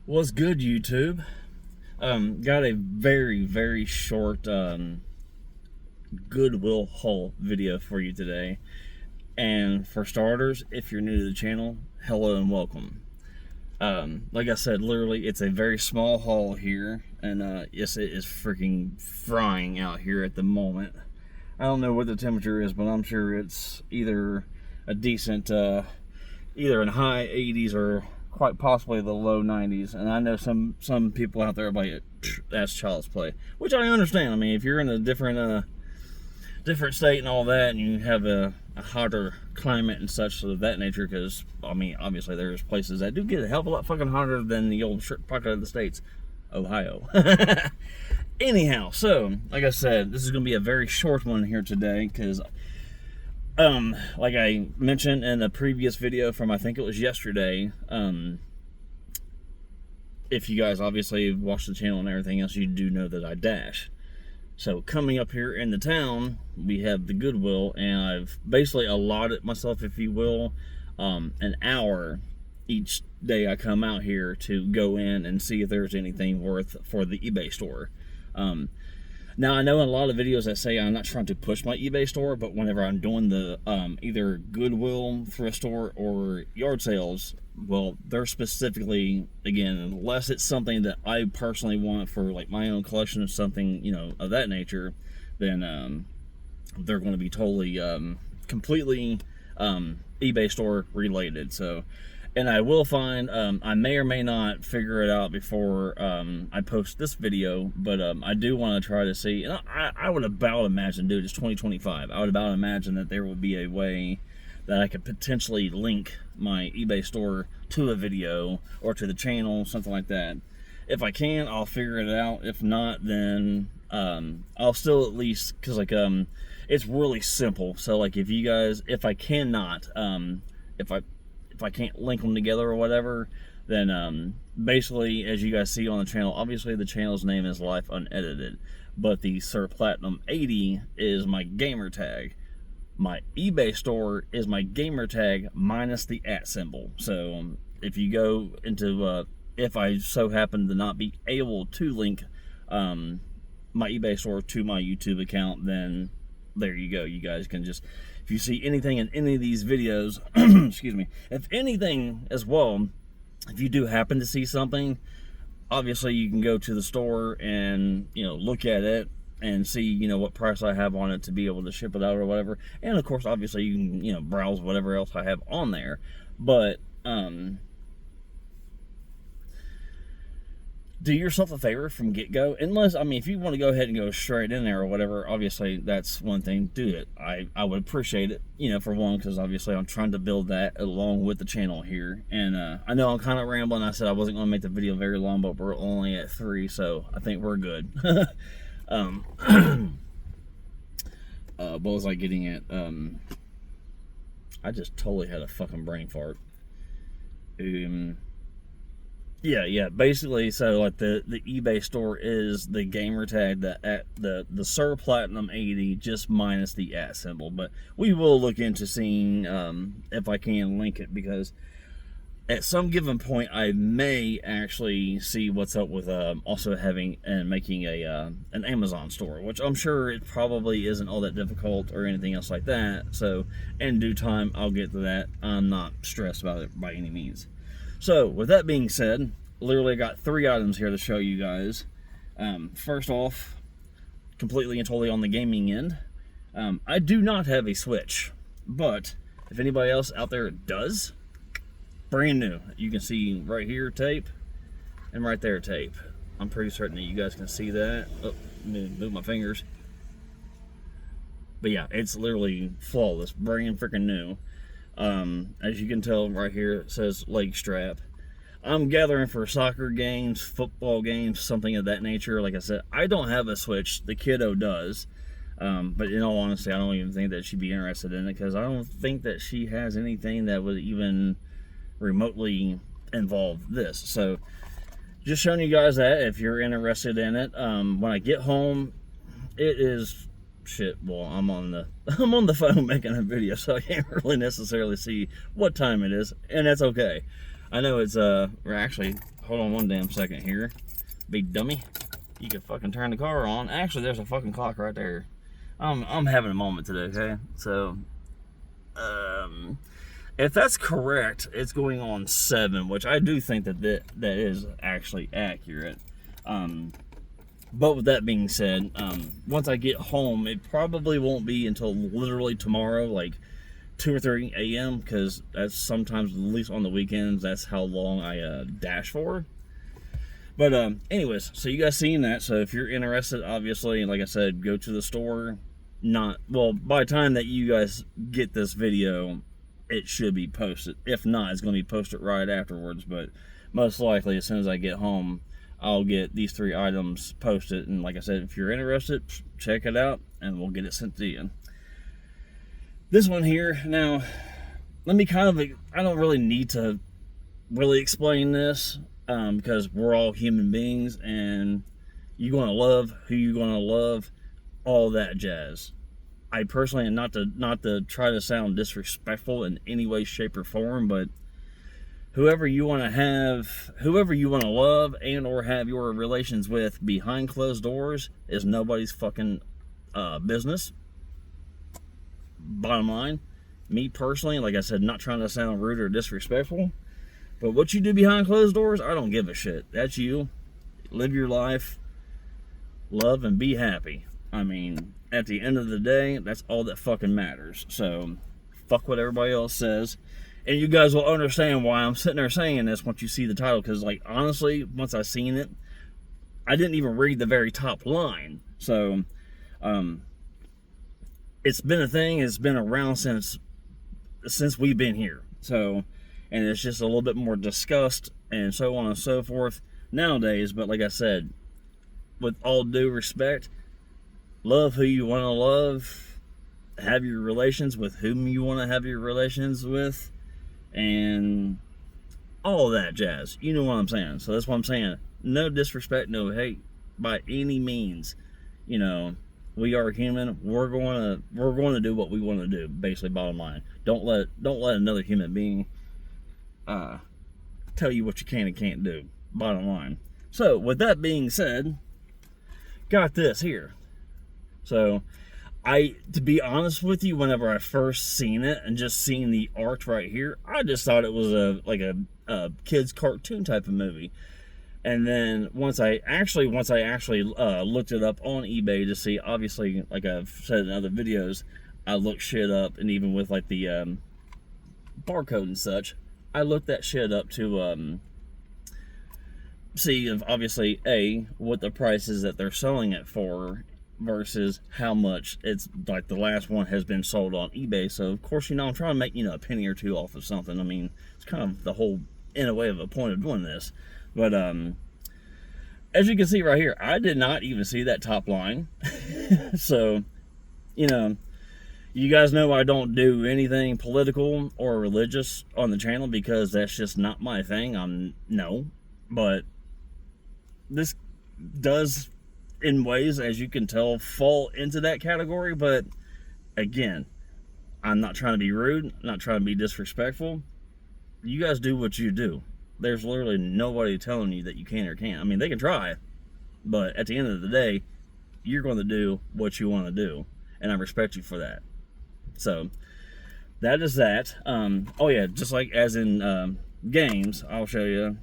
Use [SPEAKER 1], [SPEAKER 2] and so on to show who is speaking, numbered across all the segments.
[SPEAKER 1] What's good, YouTube? Got a very short Goodwill haul video for you today. And for starters, if you're new to the channel, hello and welcome. Like I said, literally, it's a very small haul here, and yes, it is freaking frying out here at the moment. I don't know what the temperature is, but I'm sure it's either a decent, either in high 80s or quite possibly the low 90s. And I know some people out there are like, that's child's play, which I understand. I mean, if you're in a different state and all that, and you have a hotter climate and such of that nature, because I mean, obviously there's places that do get a hell of a lot fucking hotter than the old shirt pocket of the states, Ohio. Anyhow, so like I said, this is gonna be a very short one here today, because like I mentioned in a previous video from, I think it was yesterday, if you guys obviously watch the channel and everything else, you do know that I dash. So coming up here in the town, we have the Goodwill, and I've basically allotted myself, if you will, an hour each day I come out here to go in and see if there's anything worth for the eBay store. Now, I know in a lot of videos that say I'm not trying to push my eBay store, but whenever I'm doing the either Goodwill, thrift store, or yard sales, well, they're specifically, again, unless it's something that I personally want for like my own collection of something, you know, of that nature, then they're going to be totally, completely eBay store related. So, and I will find, I may or may not figure it out before I post this video, but I do want to try to see, and I would about imagine, dude, it's 2025, I would about imagine that there would be a way that I could potentially link my eBay store to a video or to the channel, something like that. If I can, I'll figure it out. If not, then I'll still at least, because like it's really simple. So like if you guys, if I cannot, if I can't link them together or whatever, then basically, as you guys see on the channel, obviously the channel's name is Life Unedited, but the Sir Platinum 80 is my gamer tag. My eBay store is my gamer tag minus the @ symbol. So if you go into, if I so happen to not be able to link my eBay store to my YouTube account, then there you go. You guys can just, if you see anything in any of these videos, excuse me, if anything as well, if you do happen to see something, obviously you can go to the store and, you know, look at it and see, you know, what price I have on it to be able to ship it out or whatever. And of course, obviously you can, you know, browse whatever else I have on there. But do yourself a favor from get-go, unless, I mean, if you want to go ahead and go straight in there or whatever, obviously that's one thing, do it. I would appreciate it, you know, for one, because obviously I'm trying to build that along with the channel here. And I know I'm kind of rambling. I said I wasn't going to make the video very long, but we're only at 3, so I think we're good. What was I getting at? I just totally had a fucking brain fart. Yeah, basically, so like the eBay store is the gamer tag, the Sir Platinum 80, just minus the @ symbol. But we will look into seeing if I can link it, because at some given point I may actually see what's up with also having and making a an Amazon store, which I'm sure it probably isn't all that difficult or anything else like that. So in due time I'll get to that. I'm not stressed about it by any means. So, with that being said, literally got 3 items here to show you guys. First off, completely and totally on the gaming end, I do not have a Switch, but if anybody else out there does, brand new. You can see right here tape, and right there tape. I'm pretty certain that you guys can see that. Oh, let me move my fingers. But yeah, it's literally flawless, brand freaking new. As you can tell right here, it says leg strap. I'm gathering for soccer games, football games, something of that nature. Like I said, I don't have a Switch. The kiddo does. But in all honesty, I don't even think that she'd be interested in it, because I don't think that she has anything that would even remotely involve this. So just showing you guys that if you're interested in it. When I get home, it is shit. Well, I'm on the phone making a video, so I can't really necessarily see what time it is, and that's okay. I know it's actually, hold on one damn second here. Big dummy. You can fucking turn the car on. Actually, there's a fucking clock right there. I'm having a moment today, okay? So, if that's correct, it's going on 7, which I do think that is actually accurate. But with that being said, once I get home, it probably won't be until literally tomorrow, like 2 or 3 a.m. because that's sometimes, at least on the weekends, that's how long I dash for. But anyways, so you guys seen that. So if you're interested, obviously, like I said, go to the store. By the time that you guys get this video, it should be posted. If not, it's going to be posted right afterwards. But most likely, as soon as I get home, I'll get these 3 items posted. And like I said, if you're interested, check it out, and we'll get it sent to you. This one here, now, let me I don't really need to really explain this, because we're all human beings, and you're going to love who you're going to love, all that jazz. I personally, and not to try to sound disrespectful in any way, shape, or form, but whoever you want to love and or have your relations with behind closed doors is nobody's fucking business. Bottom line, me personally, like I said, not trying to sound rude or disrespectful, but what you do behind closed doors, I don't give a shit. That's you. Live your life, love, and be happy. I mean, at the end of the day, that's all that fucking matters. So, fuck what everybody else says. And you guys will understand why I'm sitting there saying this once you see the title. Because, like, honestly, once I seen it, I didn't even read the very top line. So, it's been a thing. It's been around since we've been here. So, and it's just a little bit more discussed and so on and so forth nowadays. But like I said, with all due respect, love who you want to love, have your relations with whom you want to have your relations with, and all that jazz. You know what I'm saying? So that's what I'm saying. No disrespect, no hate by any means. You know, we are human. We're going to do what we want to do. Basically, bottom line. Don't let another human being tell you what you can and can't do. Bottom line. So with that being said, got this here. So, to be honest with you, whenever I first seen it and just seen the art right here, I just thought it was a kid's cartoon type of movie. And then once I actually looked it up on eBay to see, obviously, like I've said in other videos, I looked shit up, and even with like the barcode and such, I looked that shit up to see if obviously what the prices that they're selling it for versus how much it's like the last one has been sold on eBay. So of course, I'm trying to make a penny or two off of something. I mean, it's kind of the whole, in a way, of a point of doing this. But as you can see right here, I did not even see that top line. So you guys know I don't do anything political or religious on the channel because that's just not my thing. But this does, in ways, as you can tell, fall into that category. But again, I'm not trying to be rude, not trying to be disrespectful. You guys do what you do. There's literally nobody telling you that you can or can't. I mean, they can try, but at the end of the day, you're going to do what you want to do, and I respect you for that. So that is that. Oh yeah, just like as in games, I'll show you.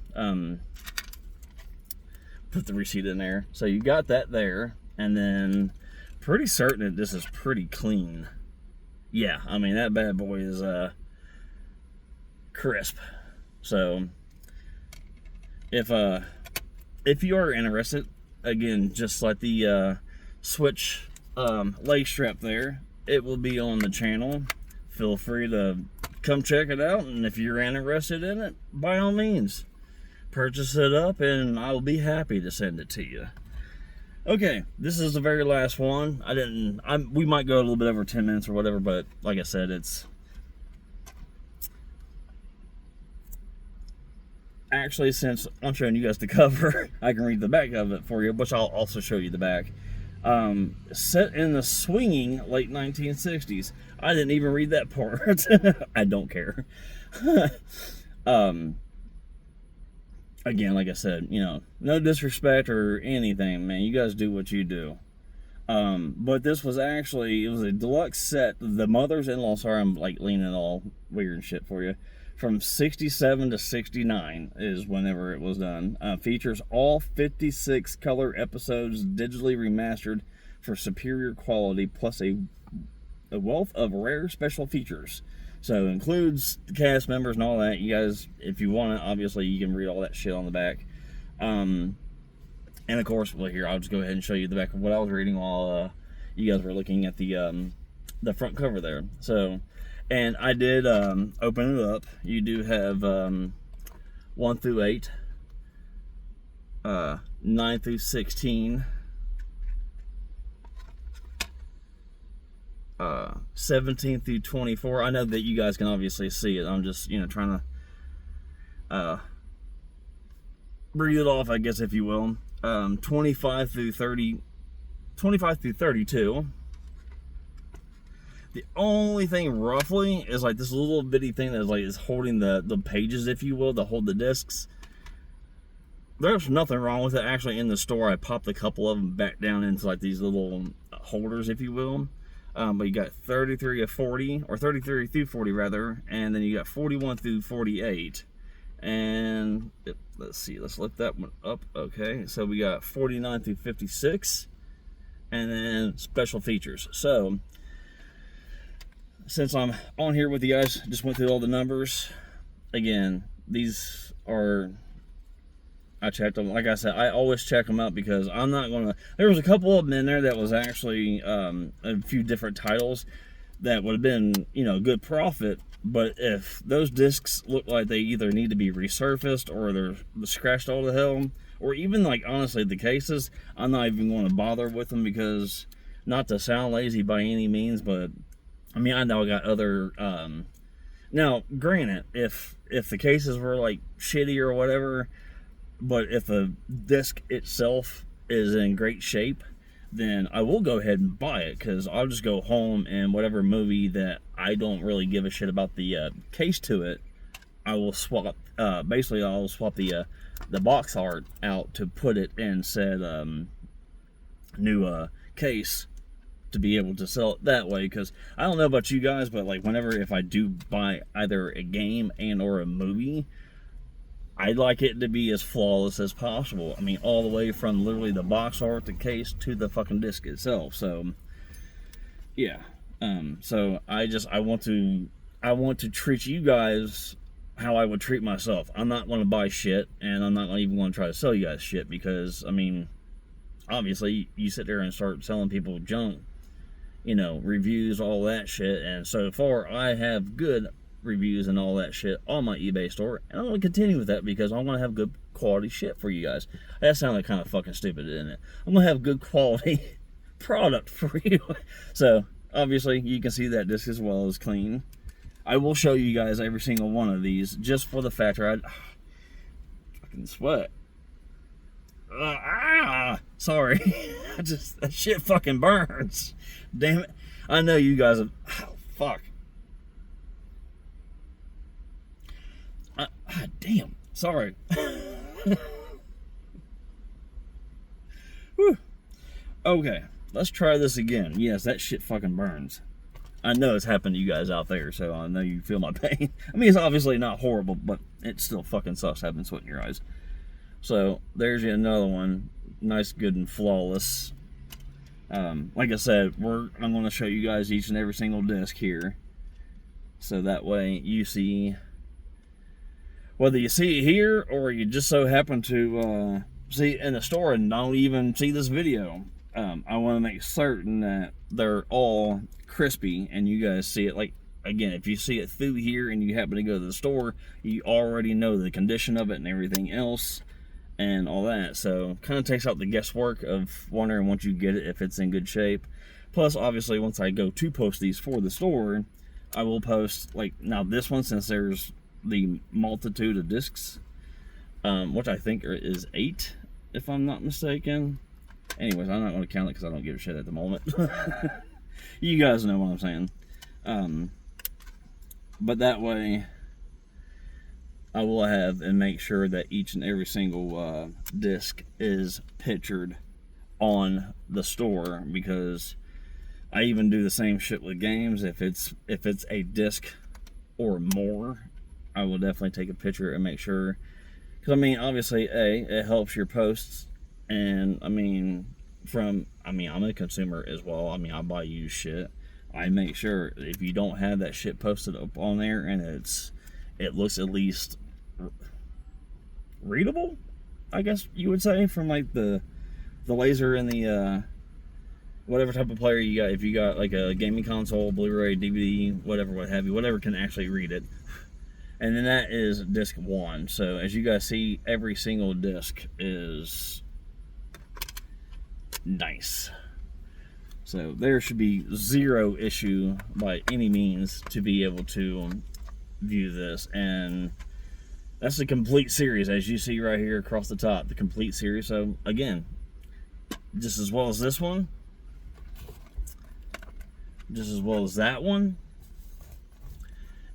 [SPEAKER 1] Put the receipt in there. So you got that there, and then pretty certain that this is pretty clean. Yeah, I mean that bad boy is crisp. So if you are interested, again, just like the Switch leg strap there, it will be on the channel. Feel free to come check it out, and if you're interested in it, by all means, purchase it up, and I'll be happy to send it to you. Okay, this is the very last one. We might go a little bit over 10 minutes or whatever, but like I said, it's actually, since I'm showing you guys the cover, I can read the back of it for you, which I'll also show you the back. Set in the swinging late 1960s. I didn't even read that part. I don't care. again, like I said, you know, no disrespect or anything, man. You guys do what you do. But this was actually, it was a deluxe set. The mother's-in-law, sorry, I'm like leaning all weird and shit for you. From 67 to 69 is whenever it was done. Features all 56 color episodes digitally remastered for superior quality, plus a wealth of rare special features. So includes the cast members and all that. You guys, if you want it, obviously you can read all that shit on the back. And of course, well, here, I'll just go ahead and show you the back of what I was reading while you guys were looking at the front cover there. So, and I did open it up. You do have 1 through 8, 9 through 16, 17 through 24. I know that you guys can obviously see it. I'm just, you know, trying to read it off, I guess, if you will. 25 through 30, 25 through 32. The only thing roughly is like this little bitty thing that is holding the pages, if you will, to hold the discs. There's nothing wrong with it. Actually, in the store, I popped a couple of them back down into like these little holders, if you will. But you got 33 to 40, or 33 through 40 rather, and then you got 41 through 48. And let's see, let's lift that one up. Okay, so we got 49 through 56, and then special features. So since I'm on here with you guys, just went through all the numbers. Again, these are, I checked them. Like I said, I always check them out because I'm not gonna. There was a couple of them in there that was actually a few different titles that would have been, you know, good profit. But if those discs look like they either need to be resurfaced or they're scratched all to hell, or even like honestly the cases, I'm not even going to bother with them because, not to sound lazy by any means, but I mean, I know I got other. Now, granted, if the cases were like shitty or whatever, but if the disc itself is in great shape, then I will go ahead and buy it, because I'll just go home and whatever movie that I don't really give a shit about the case to it, I will swap. Basically, I'll swap the box art out to put it in said new case to be able to sell it that way. Because I don't know about you guys, but like if I do buy either a game and or a movie, I'd like it to be as flawless as possible. I mean, all the way from literally the box art, the case, to the fucking disc itself. So, yeah. So I want to treat you guys how I would treat myself. I'm not going to buy shit, and I'm not even going to try to sell you guys shit, because, I mean, obviously, you sit there and start selling people junk, you know, reviews, all that shit, and so far, I have good reviews and all that shit on my eBay store, and I'm going to continue with that because I want to have good quality shit for you guys. That sounded kind of fucking stupid, didn't it? I'm going to have good quality product for you. So obviously you can see that disc as well as clean. I will show you guys every single one of these just for the factor. I fucking sweat. Sorry. That shit fucking burns. Damn it. I know you guys have, fuck. Damn. Sorry. Whew. Okay, let's try this again. Yes, that shit fucking burns. I know it's happened to you guys out there, so I know you feel my pain. I mean, it's obviously not horrible, but it still fucking sucks having sweat in your eyes. So, there's yet another one. Nice, good, and flawless. Like I said, I'm going to show you guys each and every single disc here. So that way you see, whether you see it here or you just so happen to see it in the store and don't even see this video, I want to make certain that they're all crispy and you guys see it. Like, again, if you see it through here and you happen to go to the store, you already know the condition of it and everything else and all that. So kind of takes out the guesswork of wondering once you get it if it's in good shape. Plus, obviously, once I go to post these for the store, I will post, like, now this one, since there's the multitude of discs, which I think is 8, if I'm not mistaken. Anyways, I'm not going to count it because I don't give a shit at the moment. You guys know what I'm saying. But that way, I will have and make sure that each and every single disc is pictured on the store, because I even do the same shit with games. If it's a disc or more, I will definitely take a picture and make sure, because I mean, obviously, it helps your posts, and I mean, I'm a consumer as well. I mean, I buy used shit. I make sure if you don't have that shit posted up on there and it looks at least readable, I guess you would say, from like the laser and the whatever type of player you got. If you got like a gaming console, Blu-ray, DVD, whatever, what have you, whatever can actually read it. And then that is disc 1. So as you guys see, every single disc is nice. So there should be zero issue by any means to be able to view this. And that's the complete series, as you see right here across the top, the complete series. So again, just as well as this one, just as well as that one,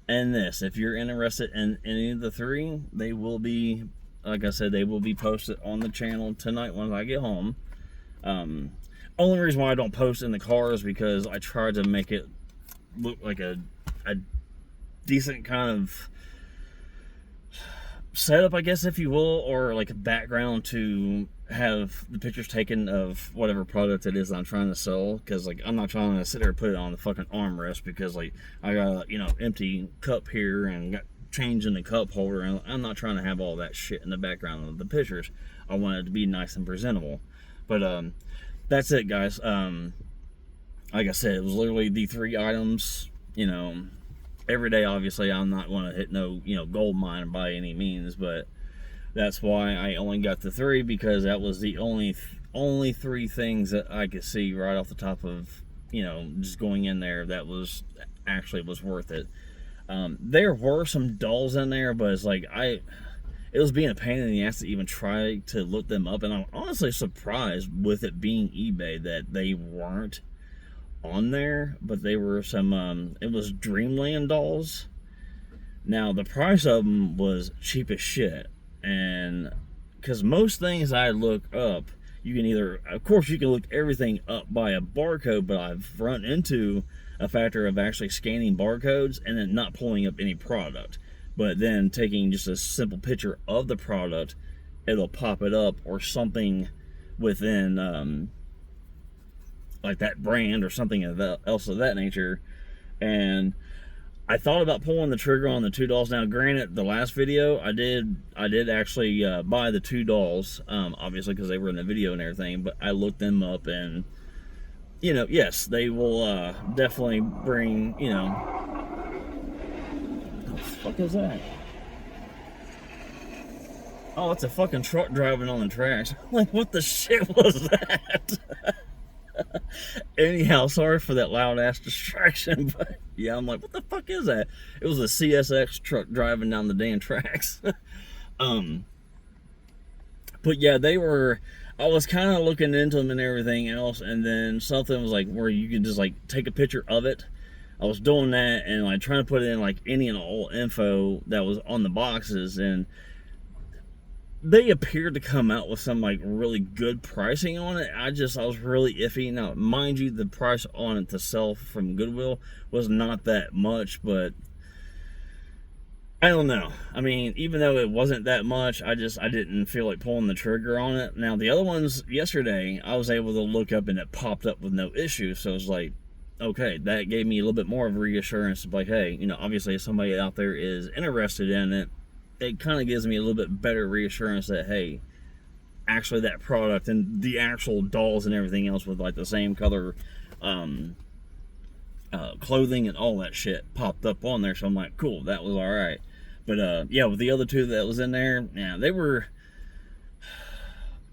[SPEAKER 1] and this. If you're interested in any of the three, they will be, like I said, they will be posted on the channel tonight when I get home. Only reason why I don't post in the car is because I try to make it look like a decent kind of setup, I guess, if you will, or like a background to have the pictures taken of whatever product it is I'm trying to sell. Because like, I'm not trying to sit there and put it on the fucking armrest, because like I got a, empty cup here and got change in the cup holder, and I'm not trying to have all that shit in the background of the pictures. I want it to be nice and presentable. But that's it, guys. Like I said, it was literally the 3 items. Every day, obviously, I'm not going to hit no, gold mine by any means, but that's why I only got the 3, because that was the only 3 things that I could see right off the top of, just going in there that was worth it. There were some dolls in there, but it's like it was being a pain in the ass to even try to look them up, and I'm honestly surprised with it being eBay that they weren't on there. But they were some, it was Dreamland dolls. Now, the price of them was cheap as shit, and because most things I look up, you can either, of course, you can look everything up by a barcode, but I've run into a factor of actually scanning barcodes and then not pulling up any product. But then taking just a simple picture of the product, it'll pop it up, or something within like that brand or something else of that nature. And I thought about pulling the trigger on the 2 dolls. Now, granted, the last video I did actually buy the 2 dolls, obviously because they were in the video and everything. But I looked them up, and yes, they will definitely bring What the fuck is that? Oh, it's a fucking truck driving on the tracks. Like, what the shit was that? Anyhow, sorry for that loud ass distraction, but yeah, I'm like, what the fuck is that? It was a CSX truck driving down the damn tracks. But yeah, I was kind of looking into them and everything else, and then something was like where you could just like take a picture of it. I was doing that and like trying to put in like any and all info that was on the boxes, and they appeared to come out with some like really good pricing on it. I was really iffy. Now, mind you, the price on it to sell from Goodwill was not that much, but I don't know. I mean, even though it wasn't that much, I didn't feel like pulling the trigger on it. Now, the other ones yesterday, I was able to look up and it popped up with no issue. So it's like, okay, that gave me a little bit more of reassurance. Like, hey, obviously if somebody out there is interested in it, it kind of gives me a little bit better reassurance that, hey, actually that product and the actual dolls and everything else with like the same color clothing and all that shit popped up on there. So I'm like, cool, that was all right. But yeah, with the other 2 that was in there, yeah, they were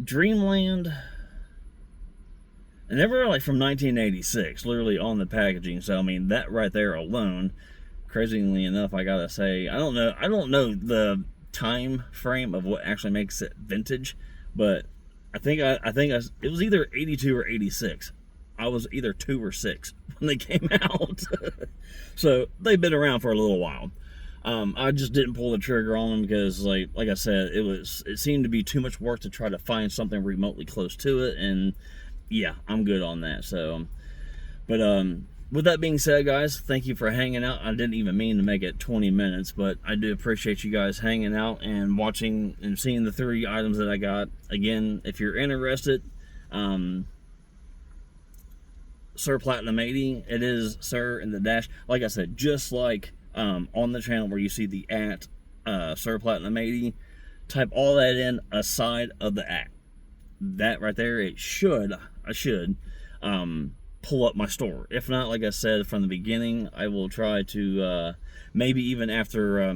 [SPEAKER 1] Dreamland. And they were like from 1986, literally on the packaging. So I mean, that right there alone, crazily enough, I gotta say, I don't know the time frame of what actually makes it vintage, but I think it was either 82 or 86. I was either 2 or 6 when they came out. So they've been around for a little while. I just didn't pull the trigger on them because, like I said, it seemed to be too much work to try to find something remotely close to it, and yeah, I'm good on that. So, but with that being said, guys, thank you for hanging out. I didn't even mean to make it 20 minutes, but I do appreciate you guys hanging out and watching and seeing the 3 items that I got. Again, if you're interested, Sir Platinum 80, it is Sir in the dash. Like I said, just like on the channel where you see the at Sir Platinum 80, type all that in aside of the at. That right there, I should pull up my store. If not, like I said from the beginning, I will try to maybe even after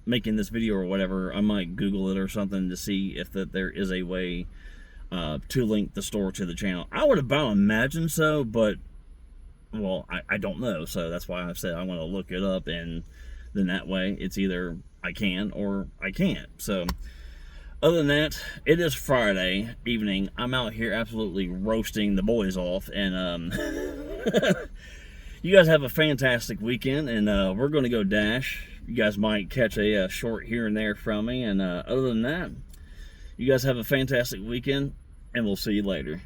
[SPEAKER 1] making this video or whatever, I might Google it or something to see if there is a way to link the store to the channel. I would about imagine so, but well, I don't know. So that's why I said I want to look it up, and then that way it's either I can or I can't. So other than that, it is Friday evening. I'm out here absolutely roasting the boys off, and you guys have a fantastic weekend, and we're going to go dash. You guys might catch a short here and there from me, and other than that, you guys have a fantastic weekend, and we'll see you later.